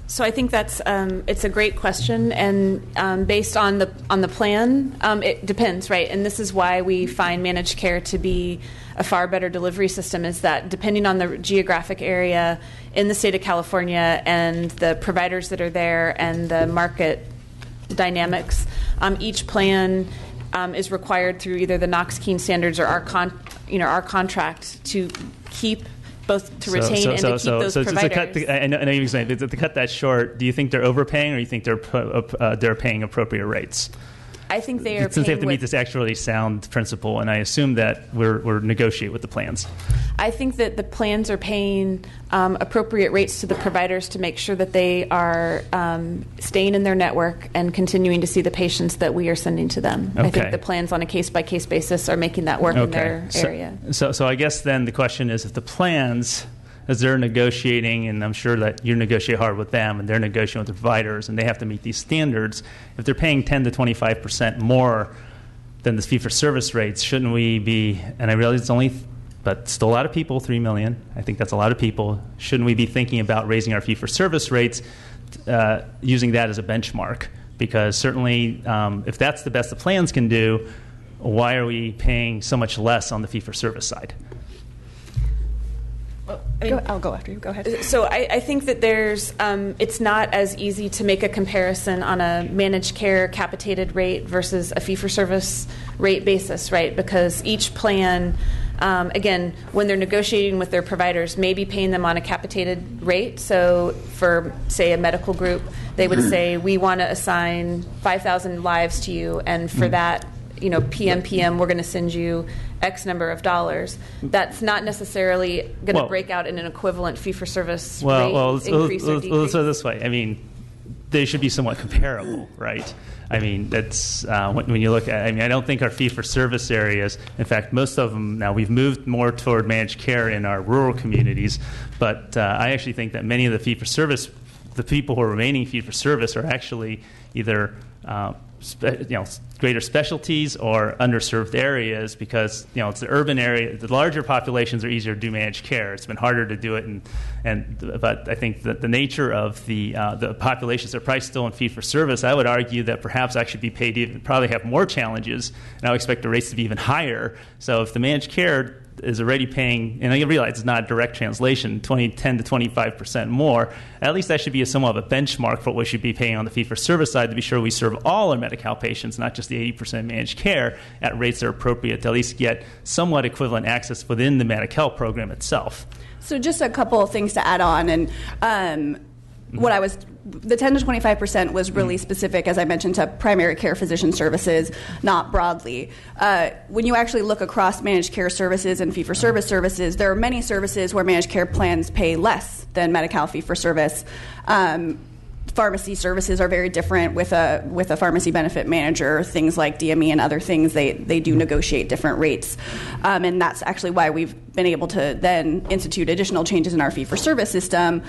So I think that's it's a great question, and based on the plan, it depends, right? And this is why we find managed care to be a far better delivery system. Is that depending on the geographic area in the state of California and the providers that are there and the market dynamics, each plan is required through either the Knox-Keene standards or our contract to keep. Both to retain and to keep those providers. I know you're saying to cut that short. Do you think they're overpaying, or do you think they're paying appropriate rates? I think they are. Since they have to meet this actually sound principle, and I assume that we're negotiate with the plans. I think that the plans are paying appropriate rates to the providers to make sure that they are staying in their network and continuing to see the patients that we are sending to them. Okay. I think the plans on a case-by-case basis are making that work in their area. So I guess then the question is, if the plans, as they're negotiating, and I'm sure that you negotiate hard with them, and they're negotiating with the providers, and they have to meet these standards, if they're paying 10 to 25% more than the fee-for-service rates, shouldn't we be, and I realize it's only, but still a lot of people, 3 million, I think that's a lot of people, shouldn't we be thinking about raising our fee-for-service rates, using that as a benchmark? Because certainly, if that's the best the plans can do, why are we paying so much less on the fee-for-service side? I'll go after you. Go ahead. So I think that there's it's not as easy to make a comparison on a managed care capitated rate versus a fee-for-service rate basis, right? Because each plan, again, when they're negotiating with their providers, may be paying them on a capitated rate. So for, say, a medical group, they would say, we want to assign 5,000 lives to you, and for that, PM, we're going to send you X number of dollars. That's not necessarily going to break out in an equivalent fee-for-service rate increase or decrease. Let's say this way. I mean, they should be somewhat comparable, right? I mean, that's when you look at. I mean, I don't think our fee-for-service areas. In fact, most of them now we've moved more toward managed care in our rural communities. But I actually think that many of the fee-for-service, the people who are remaining fee-for-service, are actually either greater specialties or underserved areas, because it's the urban area. The larger populations are easier to do managed care. It's been harder to do it, but I think that the nature of the populations that are probably still in fee for service, I would argue that perhaps actually be paid even probably have more challenges, and I would expect the rates to be even higher. So if the managed care is already paying, and I realize it's not a direct translation, 10 to 25% more, at least that should be somewhat of a benchmark for what we should be paying on the fee-for-service side to be sure we serve all our MediCal patients, not just the 80% managed care, at rates that are appropriate to at least get somewhat equivalent access within the MediCal program itself. So just a couple of things to add on, and the 10 to 25% was really specific, as I mentioned, to primary care physician services, not broadly. When you actually look across managed care services and fee-for-service services, there are many services where managed care plans pay less than Medi-Cal fee-for-service. Pharmacy services are very different with a pharmacy benefit manager. Things like DME and other things, they do negotiate different rates. And that's actually why we've been able to then institute additional changes in our fee-for-service system,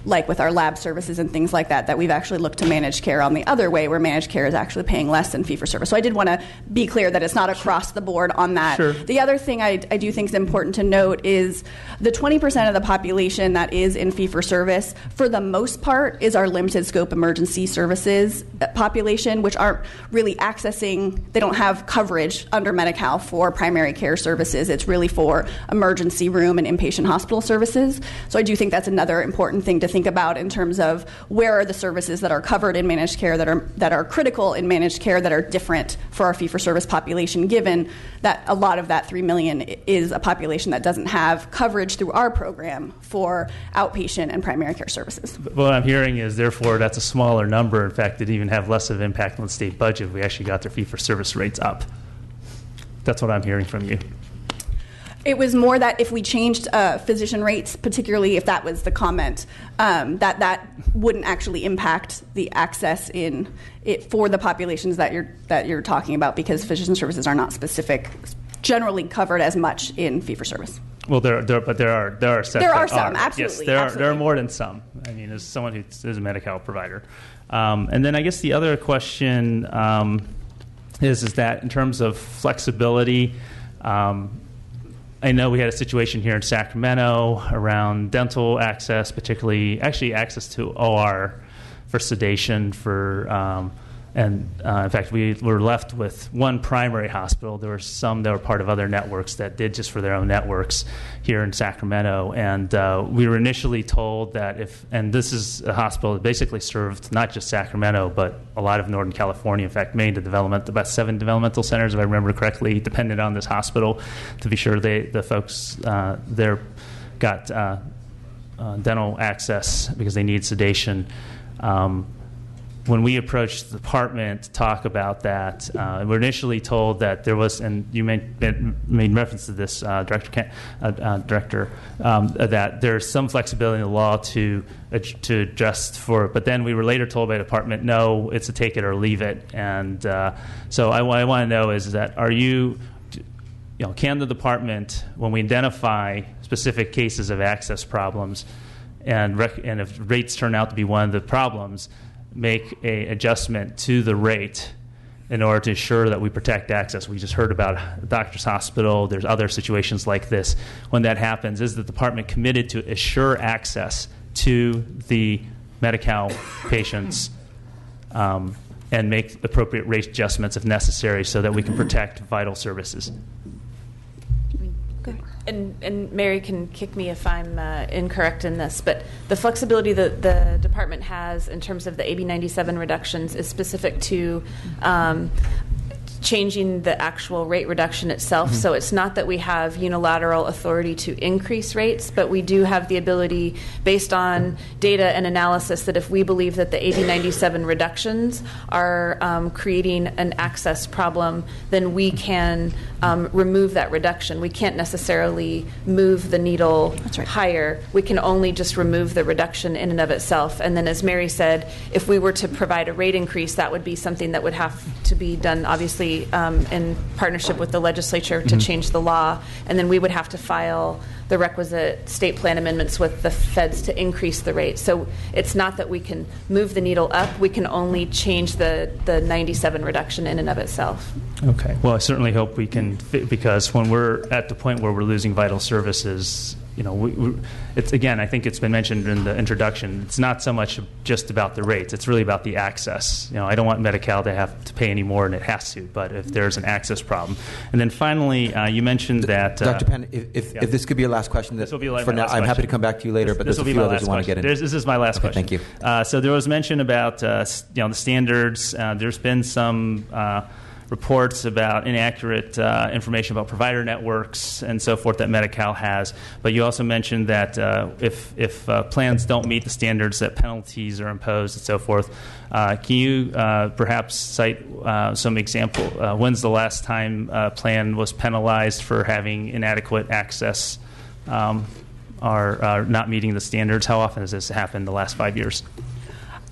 like with our lab services and things like that we've actually looked to managed care on the other way, where managed care is actually paying less than fee-for-service. So I did want to be clear that it's not across the board on that. Sure. The other thing I do think is important to note is the 20% of the population that is in fee-for-service, for the most part, is our limited scope emergency services population, which aren't really they don't have coverage under Medi-Cal for primary care services. It's really for emergency room and inpatient hospital services. So I do think that's another important thing to think about in terms of where are the services that are covered in managed care that are critical in managed care that are different for our fee-for-service population, given that a lot of that 3 million is a population that doesn't have coverage through our program for outpatient and primary care services. But what I'm hearing is, therefore, that's a smaller number. In fact, it even have less of an impact on the state budget if we actually got their fee-for-service rates up. That's what I'm hearing from you. It was more that if we changed physician rates, particularly if that was the comment, that wouldn't actually impact the access in it for the populations that you're talking about, because physician services are not generally covered as much in fee-for-service. Well, there are some. Absolutely. Yes, there are more than some. I mean, as someone who is a Medi-Cal provider, and then I guess the other question is that in terms of flexibility. I know we had a situation here in Sacramento around dental access, particularly actually access to OR for sedation, and in fact, we were left with one primary hospital. There were some that were part of other networks that did just for their own networks here in Sacramento. And we were initially told that and this is a hospital that basically served not just Sacramento, but a lot of Northern California. In fact, about 7 developmental centers, if I remember correctly, depended on this hospital to be sure the folks there got dental access because they need sedation. When we approached the department to talk about that, we were initially told that there was, and you made reference to this, Director, that there's some flexibility in the law to adjust for it. But then we were later told by the department, no, it's a take it or leave it. And so what I want to know is that can the department, when we identify specific cases of access problems, and if rates turn out to be one of the problems, make an adjustment to the rate in order to ensure that we protect access. We just heard about a doctor's hospital. There's other situations like this. When that happens, is the department committed to assure access to the MediCal patients and make appropriate rate adjustments if necessary so that we can protect vital services? And Mary can kick me if I'm incorrect in this, but the flexibility that the department has in terms of the AB 97 reductions is specific to changing the actual rate reduction itself. Mm-hmm. So it's not that we have unilateral authority to increase rates, but we do have the ability, based on data and analysis, that if we believe that the AB 97 reductions are creating an access problem, then we can remove that reduction. We can't necessarily move the needle higher. We can only just remove the reduction in and of itself. And then, as Mary said, if we were to provide a rate increase, that would be something that would have to be done, obviously, in partnership with the legislature to change the law, and then we would have to file the requisite state plan amendments with the feds to increase the rate. So it's not that we can move the needle up, we can only change the 97 reduction in and of itself. Okay. Well, I certainly hope we can, because when we're at the point where we're losing vital services, it's, again, I think it's been mentioned in the introduction, it's not so much just about the rates, it's really about the access. I don't want MediCal to have to pay any more than it has to, but if there's an access problem. And then finally, you mentioned that... Dr. Penn, if this could be your last question, this will be for now, I'm happy to come back to you later, but there's a few others who want to get in. This is my last question. Thank you. So there was mention about the standards. There's been some... reports about inaccurate information about provider networks and so forth that MediCal has. But you also mentioned that if plans don't meet the standards, that penalties are imposed and so forth. Can you perhaps cite some example? When's the last time a plan was penalized for having inadequate access or not meeting the standards? How often has this happened in the last 5 years?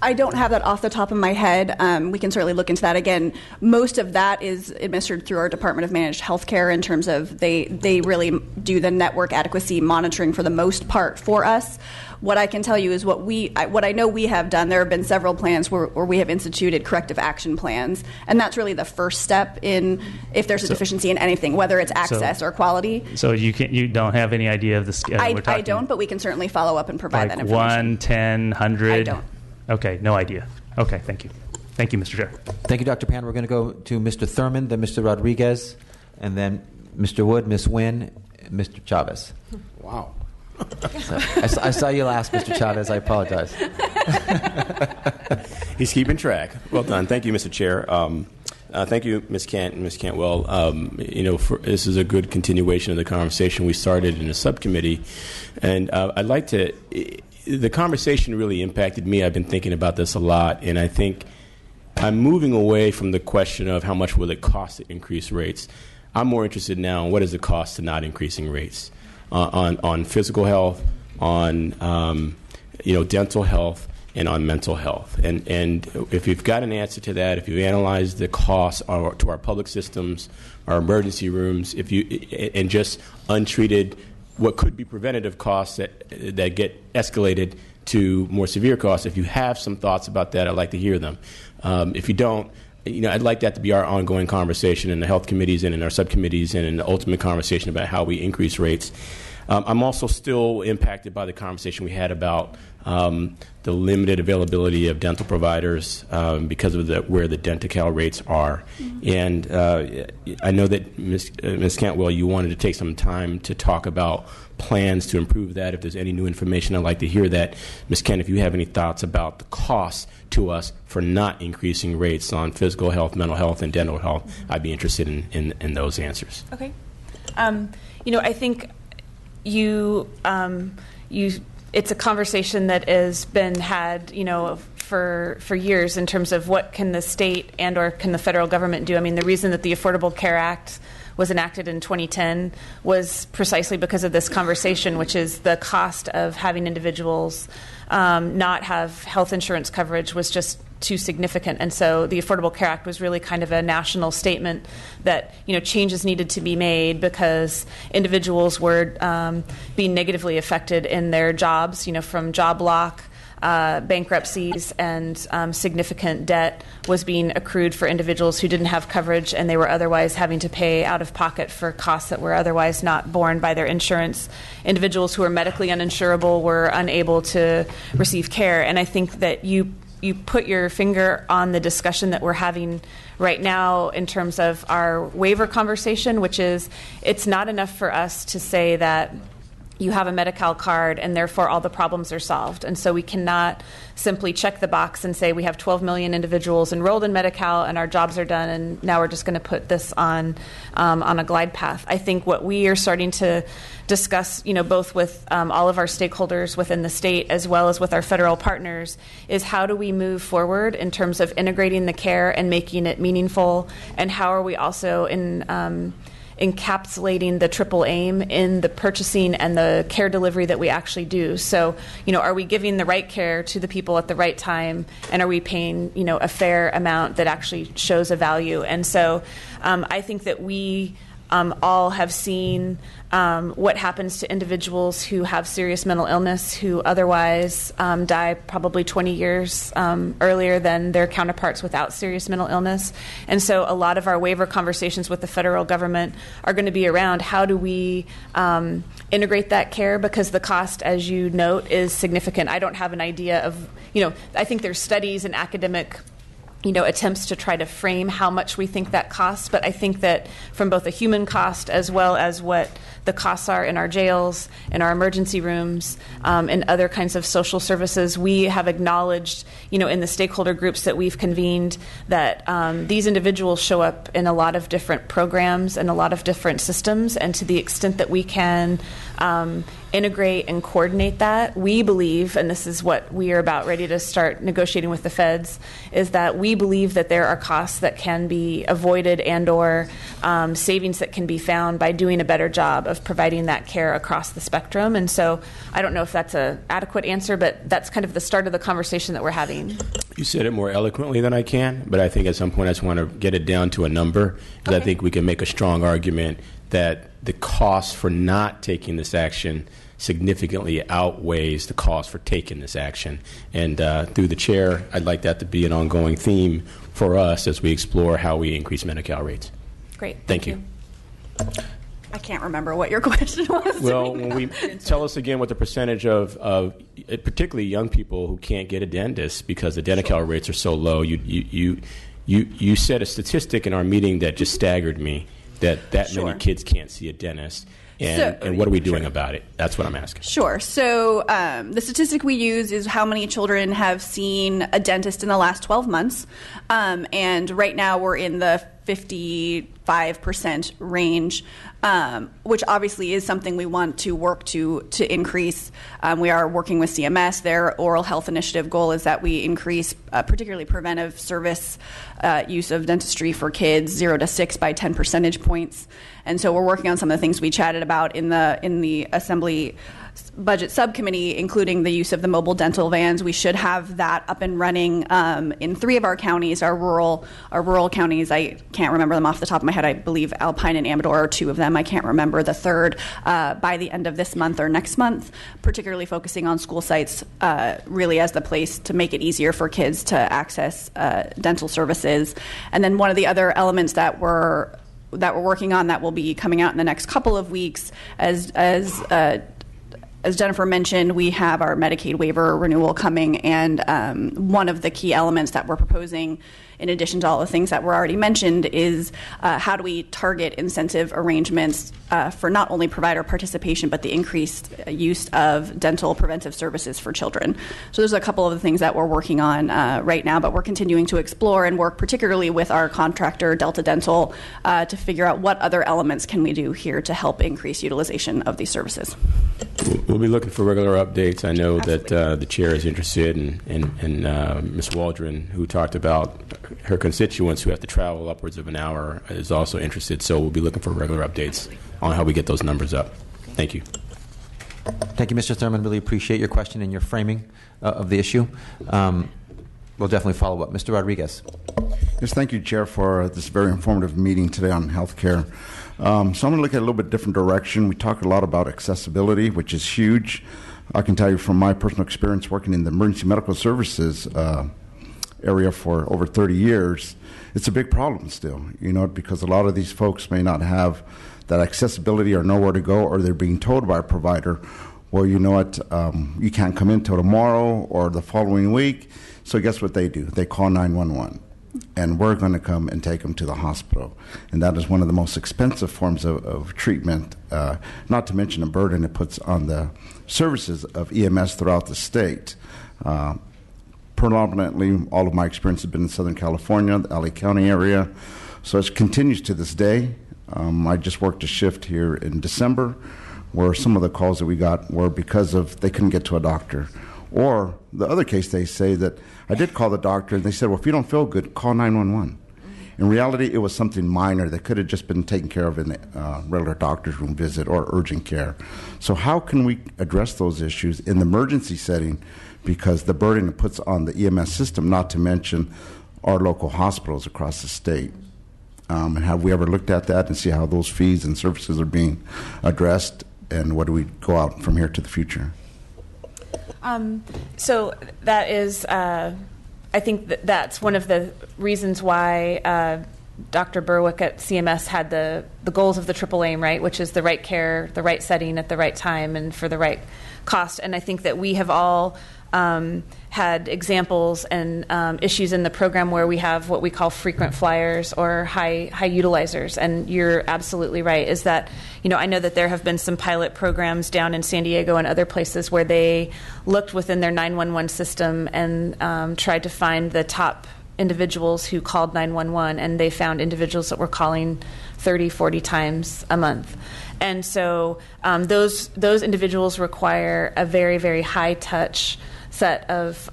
I don't have that off the top of my head. We can certainly look into that. Again, most of that is administered through our Department of Managed Healthcare in terms of they really do the network adequacy monitoring for the most part for us. What I can tell you is what I know we have done. There have been several plans where we have instituted corrective action plans, and that's really the first step in if there's a deficiency in anything, whether it's access or quality. So you don't have any idea of the scale? I don't, but we can certainly follow up and provide that information. 1, 10, 100? I don't. Okay, no idea. Okay, thank you. Thank you, Mr. Chair. Thank you, Dr. Pan. We're going to go to Mr. Thurman, then Mr. Rodriguez, and then Mr. Wood, Ms. Nguyen, and Mr. Chavez. Wow. So, I saw you last, Mr. Chavez. I apologize. He's keeping track. Well done. Thank you, Mr. Chair. Thank you, Ms. Kent and Ms. Cantwell. This is a good continuation of the conversation we started in the subcommittee. And I'd like to... The conversation really impacted me. I've been thinking about this a lot, and I think I'm moving away from the question of how much will it cost to increase rates. I'm more interested now in what is the cost to not increasing rates on physical health, on dental health, and on mental health. And if you've got an answer to that, if you've analyzed the costs to our public systems, our emergency rooms, and just untreated what could be preventative costs that get escalated to more severe costs. If you have some thoughts about that, I'd like to hear them. If you don't, I'd like that to be our ongoing conversation in the health committees and in our subcommittees and in the ultimate conversation about how we increase rates. I'm also still impacted by the conversation we had about the limited availability of dental providers because of where the MediCal rates are. And I know that, Ms. Cantwell, you wanted to take some time to talk about plans to improve that. If there's any new information, I'd like to hear that. Ms. Kent, if you have any thoughts about the cost to us for not increasing rates on physical health, mental health, and dental health, I'd be interested in those answers. Okay. I think it's a conversation that has been had, for years in terms of what can the state and or can the federal government do. I mean, the reason that the Affordable Care Act was enacted in 2010 was precisely because of this conversation, which is the cost of having individuals not have health insurance coverage was just too significant. And so the Affordable Care Act was really kind of a national statement that, changes needed to be made because individuals were being negatively affected in their jobs, from job lock, bankruptcies, and significant debt was being accrued for individuals who didn't have coverage, and they were otherwise having to pay out of pocket for costs that were otherwise not borne by their insurance. Individuals who were medically uninsurable were unable to receive care. And I think that you put your finger on the discussion that we're having right now in terms of our waiver conversation, which is it's not enough for us to say that you have a MediCal card and therefore all the problems are solved. And so we cannot simply check the box and say we have 12 million individuals enrolled in MediCal and our jobs are done and now we're just going to put this on a glide path. I think what we are starting to discuss, both with all of our stakeholders within the state as well as with our federal partners, is how do we move forward in terms of integrating the care and making it meaningful, and how are we also encapsulating the triple aim in the purchasing and the care delivery that we actually do. So, are we giving the right care to the people at the right time, and are we paying, a fair amount that actually shows a value? And so I think that we all have seen what happens to individuals who have serious mental illness who otherwise die probably 20 years earlier than their counterparts without serious mental illness. And so a lot of our waiver conversations with the federal government are going to be around how do we integrate that care, because the cost, as you note, is significant. I don't have an idea of, I think there's studies and academic attempts to try to frame how much we think that costs. But I think that from both a human cost as well as what the costs are in our jails, in our emergency rooms, and other kinds of social services, we have acknowledged, in the stakeholder groups that we've convened, that these individuals show up in a lot of different programs and a lot of different systems. And to the extent that we can integrate and coordinate that, we believe, and this is what we are about ready to start negotiating with the feds, is that we believe that there are costs that can be avoided and or savings that can be found by doing a better job of providing that care across the spectrum. And so I don't know if that's an adequate answer, but that's kind of the start of the conversation that we're having. You said it more eloquently than I can, but I think at some point I just want to get it down to a number, because I think we can make a strong argument that the cost for not taking this action significantly outweighs the cost for taking this action. And through the chair, I'd like that to be an ongoing theme for us as we explore how we increase MediCal rates. Great. Thank you. I can't remember what your question was. Well, when we tell us again what the percentage of particularly young people who can't get a dentist because the MediCal rates are so low. You said a statistic in our meeting that just staggered me, that many kids can't see a dentist. And what are we doing about it? That's what I'm asking. Sure. So the statistic we use is how many children have seen a dentist in the last 12 months. And right now we're in the 55% range, which obviously is something we want to work to increase. We are working with CMS. Their oral health initiative goal is that we increase particularly preventive service use of dentistry for kids 0 to 6 by 10 percentage points. And so we're working on some of the things we chatted about in the assembly budget subcommittee, including the use of the mobile dental vans. We should have that up and running in 3 of our counties, our rural counties. I can't remember them off the top of my head. I believe Alpine and Amador are 2 of them. I can't remember the third, by the end of this month or next month, particularly focusing on school sites really as the place to make it easier for kids to access dental services. And then one of the other elements that we're working on that will be coming out in the next couple of weeks, as Jennifer mentioned, we have our Medicaid waiver renewal coming, and one of the key elements that we're proposing, in addition to all the things that were already mentioned, is how do we target incentive arrangements for not only provider participation, but the increased use of dental preventive services for children. So there's a couple of the things that we're working on right now, but we're continuing to explore and work particularly with our contractor, Delta Dental, to figure out what other elements can we do here to help increase utilization of these services. We'll be looking for regular updates. I know that the chair is interested, and Ms. Waldron, who talked about her constituents who have to travel upwards of an hour, is also interested. So we'll be looking for regular updates on how we get those numbers up. Thank you. Thank you, Mr. Thurman. Really appreciate your question and your framing of the issue. We'll definitely follow up. Mr. Rodriguez. Yes, thank you, Chair, for this very informative meeting today on healthcare. So I'm going to look at a little bit different direction. We talk a lot about accessibility, which is huge. I can tell you from my personal experience working in the emergency medical services area for over 30 years, it's a big problem still, because a lot of these folks may not have that accessibility or know where to go, or they're being told by a provider, well, you know what, you can't come in until tomorrow or the following week. So guess what they do? They call 911. And we're going to come and take them to the hospital. And that is one of the most expensive forms of treatment, not to mention the burden it puts on the services of EMS throughout the state. Predominantly, all of my experience has been in Southern California, the LA County area. So it continues to this day. I just worked a shift here in December where some of the calls that we got were because of they couldn't get to a doctor. Or the other case, they say that I did call the doctor, and they said, well, if you don't feel good, call 911. In reality, it was something minor that could have just been taken care of in a regular doctor's room visit or urgent care. So how can we address those issues in the emergency setting? Because the burden it puts on the EMS system, not to mention our local hospitals across the state. And have we ever looked at that and see how those fees and services are being addressed, and what do we go out from here to the future? So that is, I think that's one of the reasons why Dr. Berwick at CMS had the goals of the triple aim, right, which is the right care, the right setting at the right time, and for the right cost. And I think that we have all had examples and issues in the program where we have what we call frequent flyers or high utilizers. And you're absolutely right, is that, I know that there have been some pilot programs down in San Diego and other places where they looked within their 911 system and tried to find the top individuals who called 911, and they found individuals that were calling 30, 40 times a month. And so those individuals require a very, very high touch set of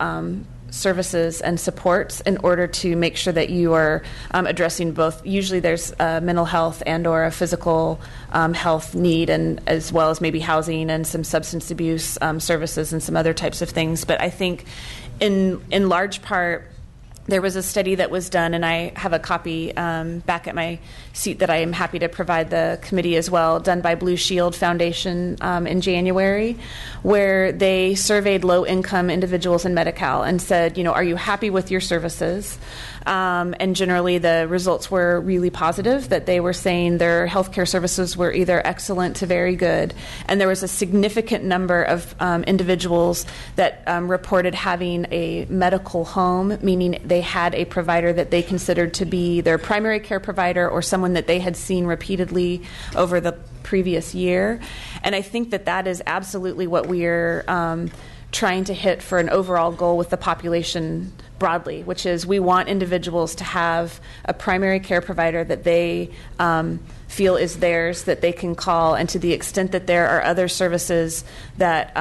services and supports in order to make sure that you are addressing both. Usually there's a mental health and or a physical health need, and as well as maybe housing and some substance abuse services and some other types of things. But I think in large part, there was a study that was done, and I have a copy back at my seat that I am happy to provide the committee as well, done by Blue Shield Foundation in January, where they surveyed low-income individuals in MediCal and said, are you happy with your services? And generally the results were really positive, that they were saying their healthcare services were either excellent to very good. And there was a significant number of individuals that reported having a medical home, meaning they had a provider that they considered to be their primary care provider or someone that they had seen repeatedly over the previous year. And I think that is absolutely what we're trying to hit for an overall goal with the population broadly, which is we want individuals to have a primary care provider that they feel is theirs, that they can call, and to the extent that there are other services that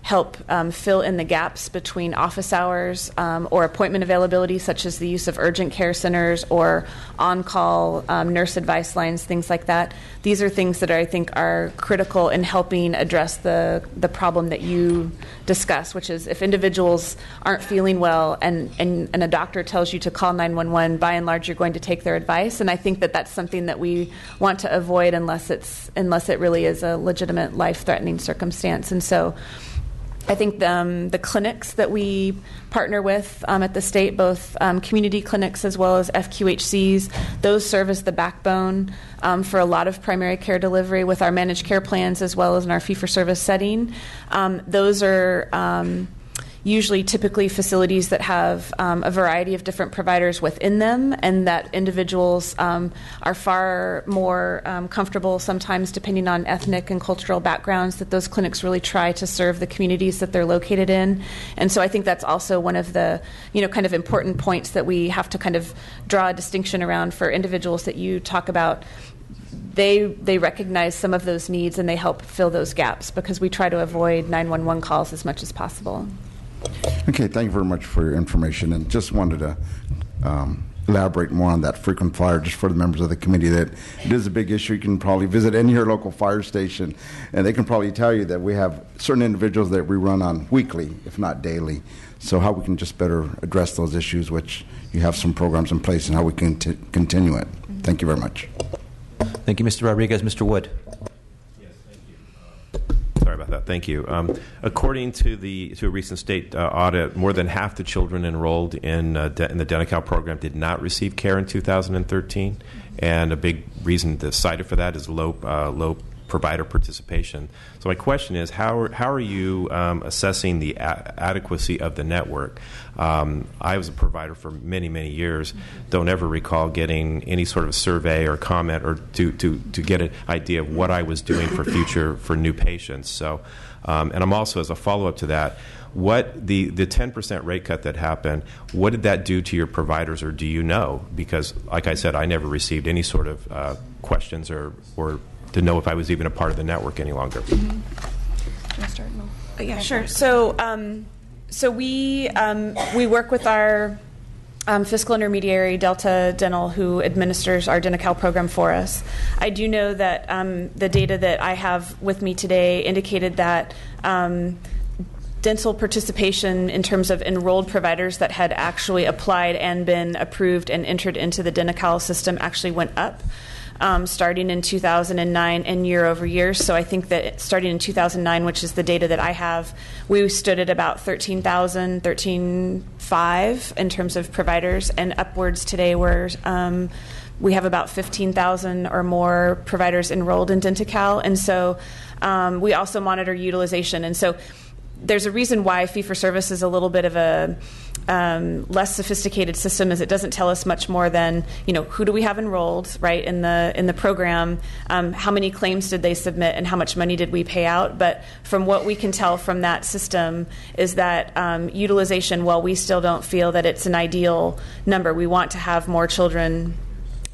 help fill in the gaps between office hours or appointment availability, such as the use of urgent care centers or on-call nurse advice lines, things like that. These are things that I think are critical in helping address the problem that you discuss, which is if individuals aren't feeling well and a doctor tells you to call 911, by and large, you're going to take their advice. And I think that that's something that we want to avoid unless it really is a legitimate life-threatening circumstance. And so I think the clinics that we partner with at the state, both community clinics as well as FQHCs, those serve as the backbone for a lot of primary care delivery with our managed care plans as well as in our fee-for-service setting. Those are usually typically facilities that have a variety of different providers within them, and that individuals are far more comfortable sometimes, depending on ethnic and cultural backgrounds, that those clinics really try to serve the communities that they're located in. And so I think that's also one of the kind of important points that we have to kind of draw a distinction around for individuals that you talk about. They recognize some of those needs and they help fill those gaps because we try to avoid 911 calls as much as possible. Okay, thank you very much for your information, and just wanted to elaborate more on that frequent flyer just for the members of the committee that it is a big issue. You can probably visit any of your local fire station, and they can probably tell you that we have certain individuals that we run on weekly, if not daily. So how we can just better address those issues, which you have some programs in place, and how we can continue it. Thank you very much. Thank you, Mr. Rodriguez. Mr. Wood. Sorry about that. Thank you. According to a recent state audit, more than half the children enrolled in the MediCal program did not receive care in 2013, and a big reason cited for that is low provider participation. So my question is, how are you assessing the adequacy of the network? I was a provider for many, many years. Don't ever recall getting any sort of survey or comment or to get an idea of what I was doing for new patients. So, and I'm also, as a follow-up to that, what the 10% rate cut that happened, what did that do to your providers, or do you know? Because, like I said, I never received any sort of questions or to know if I was even a part of the network any longer. Yeah, sure. So we work with our fiscal intermediary, Delta Dental, who administers our MediCal program for us. I do know that the data that I have with me today indicated that dental participation in terms of enrolled providers that had actually applied and been approved and entered into the MediCal system actually went up. Starting in 2009 and year over year. So I think that starting in 2009, which is the data that I have, we stood at about 13,500 in terms of providers, and upwards today we have about 15,000 or more providers enrolled in DentaCal. And so we also monitor utilization. And so there's a reason why fee-for-service is a little bit of a less sophisticated system, is it doesn't tell us much more than, who do we have enrolled, right, in the program, how many claims did they submit, and how much money did we pay out. But from what we can tell from that system is that utilization, while we still don't feel that it's an ideal number, we want to have more children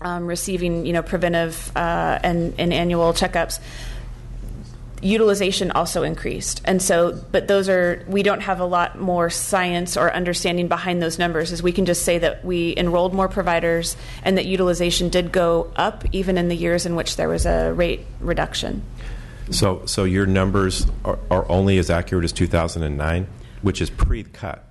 receiving, preventive and annual checkups. Utilization also increased. And so, but we don't have a lot more science or understanding behind those numbers, as we can just say that we enrolled more providers and that utilization did go up even in the years in which there was a rate reduction. So your numbers are only as accurate as 2009, which is pre-cut.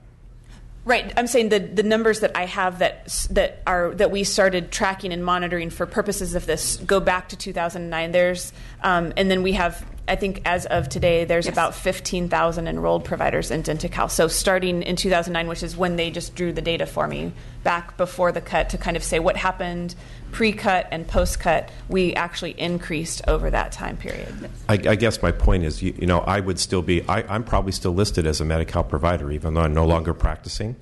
Right. I'm saying the numbers that I have that we started tracking and monitoring for purposes of this go back to 2009. There's and then we have, I think as of today, there's about 15,000 enrolled providers in DentaCal. So starting in 2009, which is when they just drew the data for me back before the cut to kind of say what happened pre-cut and post-cut, we actually increased over that time period. I guess my point is, I would still be, I'm probably still listed as a MediCal provider, even though I'm no longer practicing.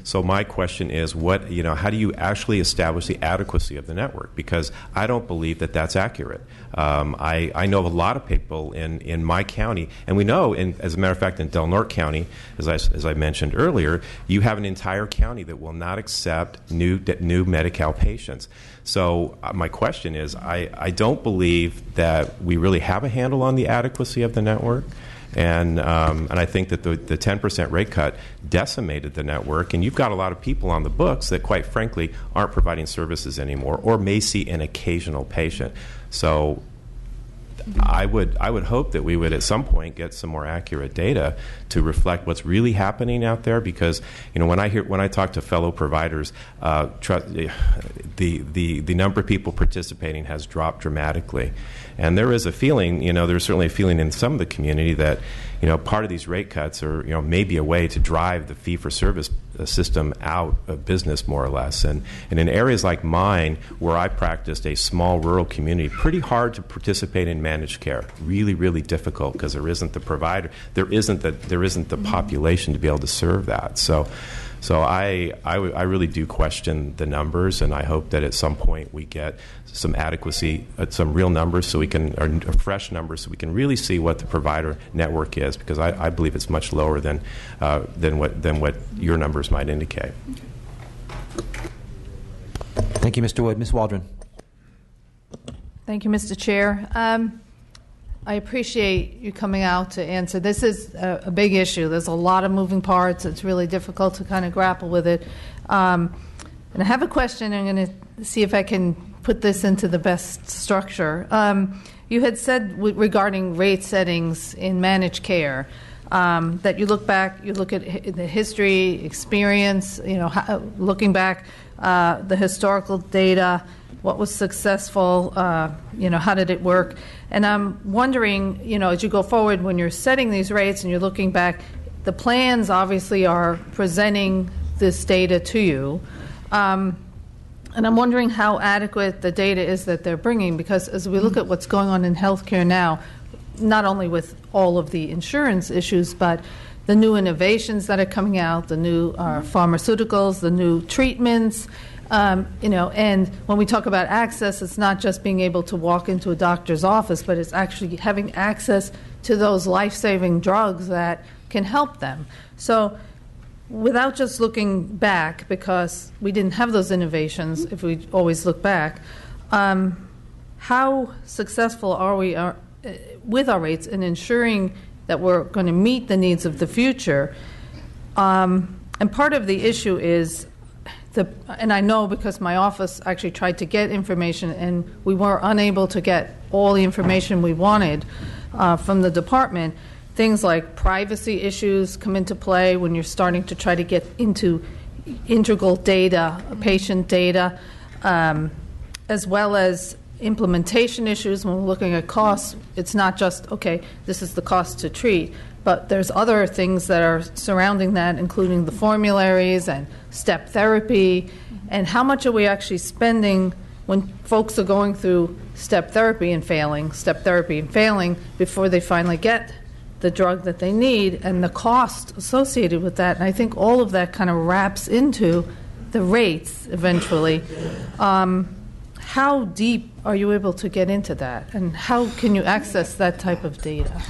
So my question is, how do you actually establish the adequacy of the network? Because I don't believe that that's accurate. I know of a lot of people in my county, and we know, as a matter of fact, in Del Norte County, as I mentioned earlier, you have an entire county that will not accept new MediCal patients. So my question is, I don't believe that we really have a handle on the adequacy of the network. And I think that the 10% rate cut decimated the network, and you've got a lot of people on the books that, quite frankly, aren't providing services anymore, or may see an occasional patient. So I would hope that we would at some point get some more accurate data to reflect what's really happening out there, because when I talk to fellow providers, the number of people participating has dropped dramatically, and there is a feeling, there's certainly a feeling in some of the community that part of these rate cuts are maybe a way to drive the fee-for-service system out of business, more or less. And in areas like mine, where I practiced, a small rural community, pretty hard to participate in managed care. Really, really difficult, because there isn't the provider, there isn't the population to be able to serve that. So I really do question the numbers, and I hope that at some point we get some adequacy, some real numbers, or fresh numbers, so we can really see what the provider network is, because I believe it's much lower than what your numbers might indicate. Thank you, Mr. Wood. Ms. Waldron. Thank you, Mr. Chair. I appreciate you coming out to answer. This is a big issue. There's a lot of moving parts. It's really difficult to kind of grapple with it. And I have a question. I'm going to see if I can put this into the best structure. You had said regarding rate settings in managed care that you look back, you look at the history, experience, looking back, the historical data, what was successful, how did it work? And I'm wondering, as you go forward, when you're setting these rates and you're looking back, the plans obviously are presenting this data to you. And I'm wondering how adequate the data is that they're bringing, because as we look at what's going on in healthcare now, not only with all of the insurance issues, but the new innovations that are coming out, the new pharmaceuticals, the new treatments, and when we talk about access, it's not just being able to walk into a doctor's office, but it's actually having access to those life-saving drugs that can help them. So without just looking back, because we didn't have those innovations if we always look back, how successful are we with our rates in ensuring that we're going to meet the needs of the future? And part of the issue is, and I know because my office actually tried to get information and we were unable to get all the information we wanted from the department. Things like privacy issues come into play when you're starting to try to get into integral data, patient data, as well as implementation issues. When we're looking at costs, it's not just, okay, this is the cost to treat, but there's other things that are surrounding that, including the formularies and step therapy, and how much are we actually spending when folks are going through step therapy and failing before they finally get the drug that they need, and the cost associated with that. And I think all of that kind of wraps into the rates eventually. How deep are you able to get into that, and how can you access that type of data?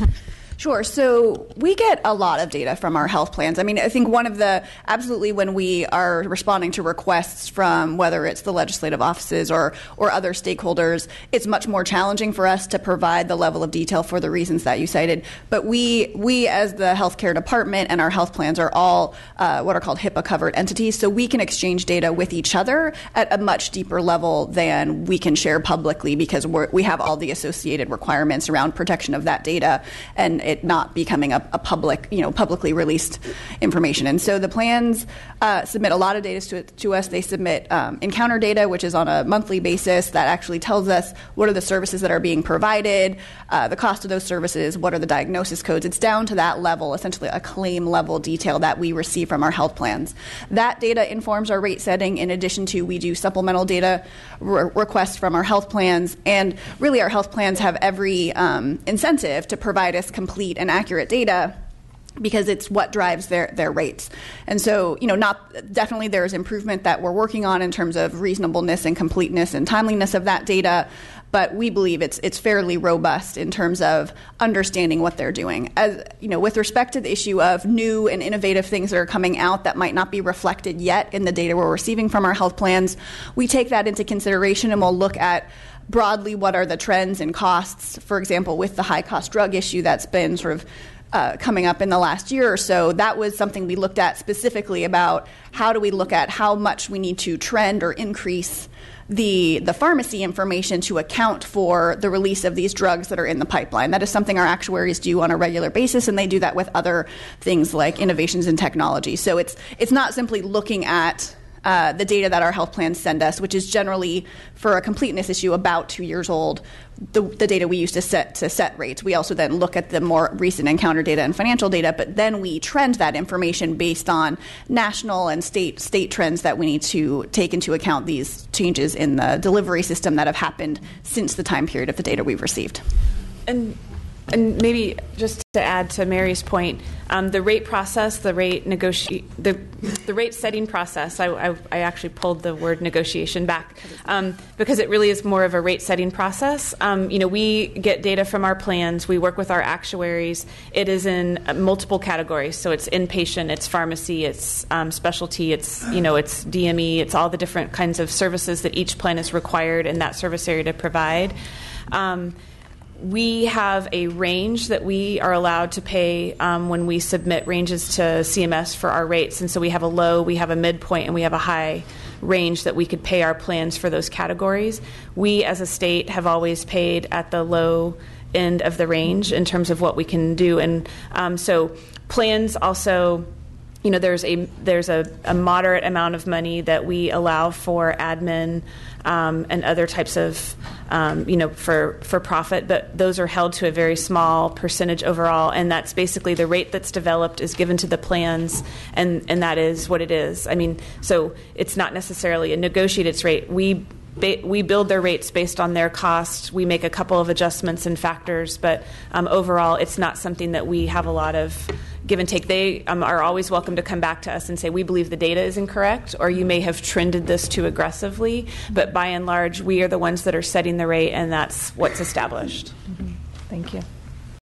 Sure. So we get a lot of data from our health plans. I mean, I think one of the, absolutely when we are responding to requests from whether it's the legislative offices or other stakeholders, it's much more challenging for us to provide the level of detail for the reasons that you cited. But we as the healthcare department and our health plans are all what are called HIPAA-covered entities, so we can exchange data with each other at a much deeper level than we can share publicly, because we have all the associated requirements around protection of that data and it not becoming a public, publicly released information. And so the plans submit a lot of data to us. They submit encounter data, which is on a monthly basis, that actually tells us what are the services that are being provided, the cost of those services, what are the diagnosis codes. It's down to that level, essentially a claim level detail that we receive from our health plans. That data informs our rate setting. In addition to, we do supplemental data requests from our health plans, and really our health plans have every incentive to provide us complete and accurate data, because it's what drives their rates. And so, definitely there's improvement that we're working on in terms of reasonableness and completeness and timeliness of that data, but we believe it's fairly robust in terms of understanding what they're doing. As with respect to the issue of new and innovative things that are coming out that might not be reflected yet in the data we're receiving from our health plans, we take that into consideration and we'll look at broadly what are the trends and costs, for example, with the high-cost drug issue that's been sort of coming up in the last year or so. That was something we looked at specifically about how do we look at how much we need to trend or increase the pharmacy information to account for the release of these drugs that are in the pipeline. That is something our actuaries do on a regular basis, and they do that with other things like innovations in technology. So it's not simply looking at the data that our health plans send us, which is generally, for a completeness issue, about 2 years old, the data we use to set rates. We also then look at the more recent encounter data and financial data, but then we trend that information based on national and state trends that we need to take into account these changes in the delivery system that have happened since the time period of the data we've received. And maybe just to add to Mary's point, the rate process, the rate setting process, I actually pulled the word negotiation back because it really is more of a rate setting process. We get data from our plans. We work with our actuaries. It is in multiple categories. So it's inpatient, it's pharmacy, it's specialty, it's DME, it's all the different kinds of services that each plan is required in that service area to provide. We have a range that we are allowed to pay when we submit ranges to CMS for our rates. And so we have a low, we have a midpoint, and we have a high range that we could pay our plans for those categories. We, as a state, have always paid at the low end of the range in terms of what we can do. And so plans also, there's a moderate amount of money that we allow for admin and other types of, for profit, but those are held to a very small percentage overall, and that's basically the rate that's developed is given to the plans, and that is what it is. So it's not necessarily a negotiated rate. We build their rates based on their cost. We make a couple of adjustments and factors, but overall, it's not something that we have a lot of give and take. They are always welcome to come back to us and say, we believe the data is incorrect, or you may have trended this too aggressively. But by and large, we are the ones that are setting the rate, and that's what's established. Mm-hmm. Thank you.